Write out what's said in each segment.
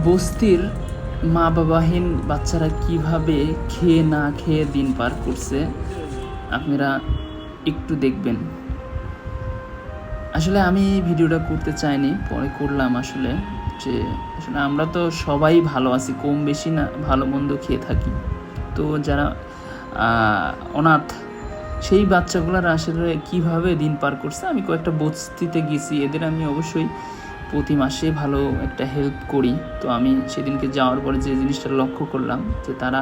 বস্তির মা বাবাহীন বাচ্চারা কিভাবে খেয়ে না খেয়ে দিন পার করছে আপনারা একটু দেখবেন। আসলে আমি এই ভিডিওটা করতে চাইনি, পরে করলাম। আসলে আমরা তো সবাই ভালো আছি, কম বেশি না ভালো মন্দ খেয়ে থাকি। তো যারা অনাথ সেই বাচ্চাগুলোর আসলে কীভাবে দিন পার করছে, আমি কয়েকটা বস্তিতে গেছি, এদের আমি অবশ্যই প্রতি মাসে ভালো একটা হেল্প করি। তো আমি সেদিনকে যাওয়ার পরে যে জিনিসটা লক্ষ্য করলাম যে তারা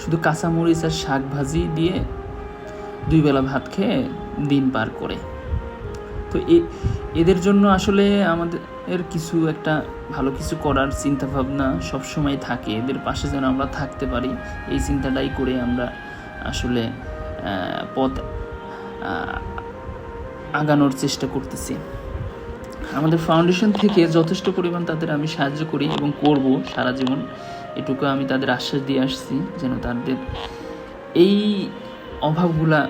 শুধু কাঁচামরিচ আর শাক ভাজি দিয়ে 2 বেলা ভাত খেয়ে দিন পার করে। তো এদের জন্য আসলে আমাদের কিছু একটা ভালো কিছু করার চিন্তাভাবনা সবসময় থাকে, এদের পাশে যেন আমরা থাকতে পারি, এই চিন্তাটাই করে আমরা আসলে পথ আগানোর চেষ্টা করতেছি। আমাদের ফাউন্ডেশন থেকে যথেষ্ট পরিমাণ তাদের আমি সাহায্য করি এবং করব সারা জীবন, এটুকু আমি তাদের আশ্বাস দিয়ে আসছি, যেন তাদের এই অভাবগুলা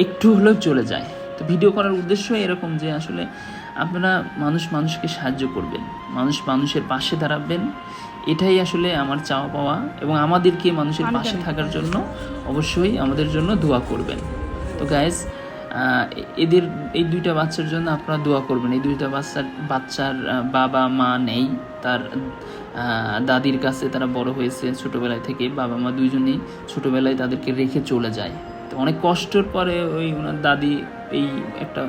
একটু হলেও চলে যায়। তো ভিডিও করার উদ্দেশ্য এরকম যে আসলে আপনারা মানুষকে সাহায্য করবেন, মানুষের পাশে দাঁড়াবেন, এটাই আসলে আমার চাওয়া পাওয়া। এবং আমাদেরকে মানুষের পাশে থাকার জন্য অবশ্যই আমাদের জন্য দোয়া করবেন। তো গাইজ, এদের এই 2টা বাচ্চার জন্য আপনারা দোয়া করবেন। এই 2টা বাচ্চার বাবা মা নেই, তার দাদির কাছে তারা বড় হয়েছে ছোটোবেলায় থেকে, বাবা মা দুইজনেই ছোটোবেলায় তাদেরকে রেখে চলে যায়। তো অনেক কষ্টের পরে ওনার দাদি এই একটা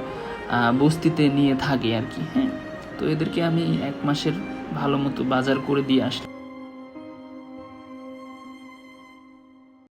বস্তিতে নিয়ে থাকে আর কি। হ্যাঁ, তো এদেরকে আমি 1 মাসের ভালো মতো বাজার করে দিয়ে আসলাম।